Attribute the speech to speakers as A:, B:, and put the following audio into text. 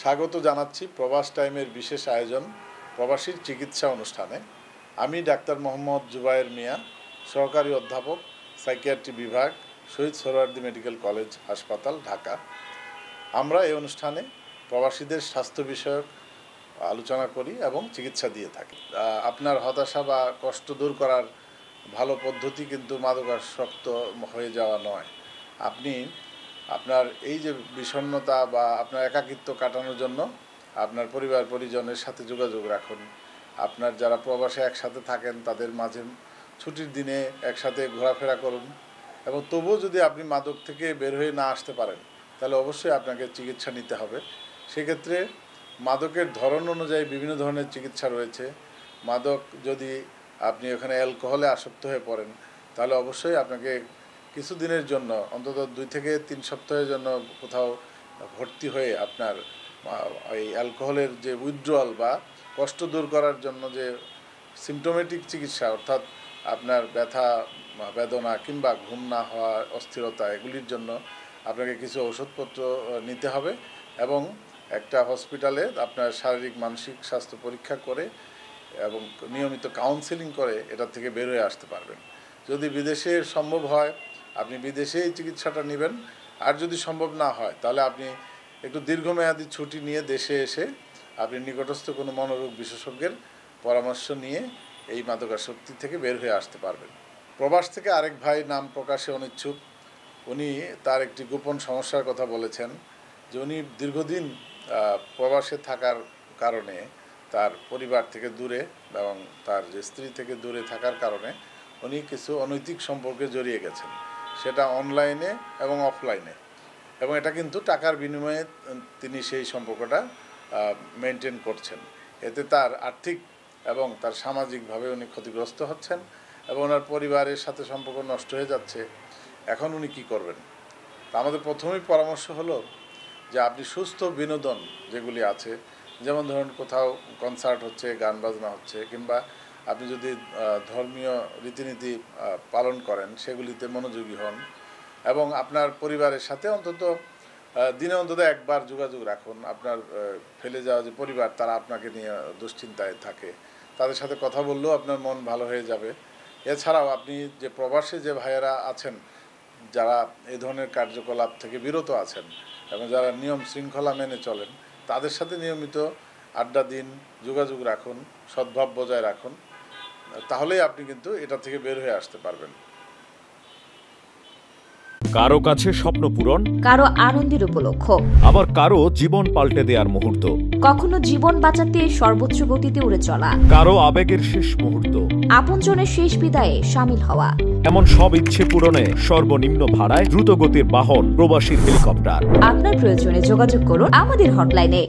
A: স্বাগত জানাচ্ছি প্রবাস টাইমের বিশেষ আয়োজন প্রবাসীর চিকিৎসা অনুষ্ঠানে। আমি ডাক্তার মোহাম্মদ জুবায়ের মিয়া, সহকারী অধ্যাপক, সাইকিয়াট্রি বিভাগ, শহীদ সোহরাওয়ার্দী মেডিকেল কলেজ হাসপাতাল, ঢাকা। আমরা এই অনুষ্ঠানে প্রবাসীদের স্বাস্থ্য বিষয়ক আলোচনা করি এবং চিকিৎসা দিয়ে থাকি। আপনার হতাশা বা কষ্ট দূর করার ভালো পদ্ধতি কিন্তু মাদকাসক্ত হয়ে যাওয়া নয়। আপনি আপনার এই যে বিষণ্ণতা বা আপনার একাকিত্ব কাটানোর জন্য আপনার পরিবার পরিজনের সাথে যোগাযোগ রাখুন। আপনার যারা প্রবাসে একসাথে থাকেন তাদের মাঝে ছুটির দিনে একসাথে ঘোরাফেরা করুন, এবং তবুও যদি আপনি মাদক থেকে বের হয়ে না আসতে পারেন তাহলে অবশ্যই আপনাকে চিকিৎসা নিতে হবে। সেক্ষেত্রে মাদকের ধরন অনুযায়ী বিভিন্ন ধরনের চিকিৎসা রয়েছে। মাদক যদি আপনি ওখানে অ্যালকোহলে আসক্ত হয়ে পড়েন তাহলে অবশ্যই আপনাকে কিছুদিনের জন্য, অন্তত 2 থেকে 3 সপ্তাহের জন্য কোথাও ভর্তি হয়ে আপনার এই অ্যালকোহলের যে উইথড্রয়াল বা কষ্ট দূর করার জন্য যে সিমটোমেটিক চিকিৎসা, অর্থাৎ আপনার ব্যথা বেদনা কিংবা ঘুম না হওয়া, অস্থিরতা, এগুলির জন্য আপনাকে কিছু ওষুধপত্র নিতে হবে এবং একটা হসপিটালে আপনার শারীরিক মানসিক স্বাস্থ্য পরীক্ষা করে এবং নিয়মিত কাউন্সেলিং করে এটা থেকে বের হয়ে আসতে পারবেন। যদি বিদেশে সম্ভব হয় আপনি বিদেশেই চিকিৎসাটা নেবেন, আর যদি সম্ভব না হয় তাহলে আপনি একটু দীর্ঘমেয়াদী ছুটি নিয়ে দেশে এসে আপনি নিকটস্থ কোনো মনোরোগ বিশেষজ্ঞের পরামর্শ নিয়ে এই মাদকাসক্তি থেকে বের হয়ে আসতে পারবেন। প্রবাস থেকে আরেক ভাই নাম প্রকাশে অনিচ্ছুক, উনি তার একটি গোপন সমস্যার কথা বলেছেন যে উনি দীর্ঘদিন প্রবাসে থাকার কারণে তার পরিবার থেকে দূরে এবং তার যে স্ত্রী থেকে দূরে থাকার কারণে উনি কিছু অনৈতিক সম্পর্কে জড়িয়ে গেছেন, সেটা অনলাইনে এবং অফলাইনে, এবং এটা কিন্তু টাকার বিনিময়ে তিনি সেই সম্পর্কটা মেনটেন করছেন। এতে তার আর্থিক এবং তার সামাজিকভাবে উনি ক্ষতিগ্রস্ত হচ্ছেন এবং ওনার পরিবারের সাথে সম্পর্ক নষ্ট হয়ে যাচ্ছে। এখন উনি কী করবেন? তা আমাদের প্রথমেই পরামর্শ হলো যে আপনি সুস্থ বিনোদন যেগুলি আছে, যেমন ধরুন কোথাও কনসার্ট হচ্ছে, গান বাজনা হচ্ছে, কিংবা আপনি যদি ধর্মীয় রীতিনীতি পালন করেন সেগুলিতে মনোযোগী হন, এবং আপনার পরিবারের সাথে অন্তত দিনে অন্তত একবার যোগাযোগ রাখুন। আপনার ফেলে যাওয়া যে পরিবার তারা আপনাকে নিয়ে দুশ্চিন্তায় থাকে, তাদের সাথে কথা বললেও আপনার মন ভালো হয়ে যাবে। এছাড়াও আপনি যে প্রবাসে যে ভাইয়েরা আছেন যারা এই ধরনের কার্যকলাপ থেকে বিরত আছেন এবং যারা নিয়ম শৃঙ্খলা মেনে চলেন, তাদের সাথে নিয়মিত আড্ডা দিন, যোগাযোগ রাখুন, সদ্ভাব বজায় রাখুন, তাহলেই আপনি কিন্তু এটা থেকে বের হয়ে আসতে পারবেন।
B: কারো কাছে স্বপ্ন পূরণ,
C: কারো আনন্দের উপলক্ষ,
B: আবার কারো জীবন পাল্টে দেওয়ার মুহূর্ত,
C: কখনো জীবন বাঁচাতে সর্বোচ্চ গতিতে উড়ে চলা,
B: কারো আবেগের শেষ মুহূর্ত,
C: আপনজনের শেষ বিদায়ে শামিল হওয়া,
B: এমন সব ইচ্ছে পূরণে সর্বনিম্ন ভাড়ায় দ্রুতগতির বাহন প্রবাসীর হেলিকপ্টার।
C: আপনার প্রয়োজনে যোগাযোগ করুন আমাদের হটলাইনে।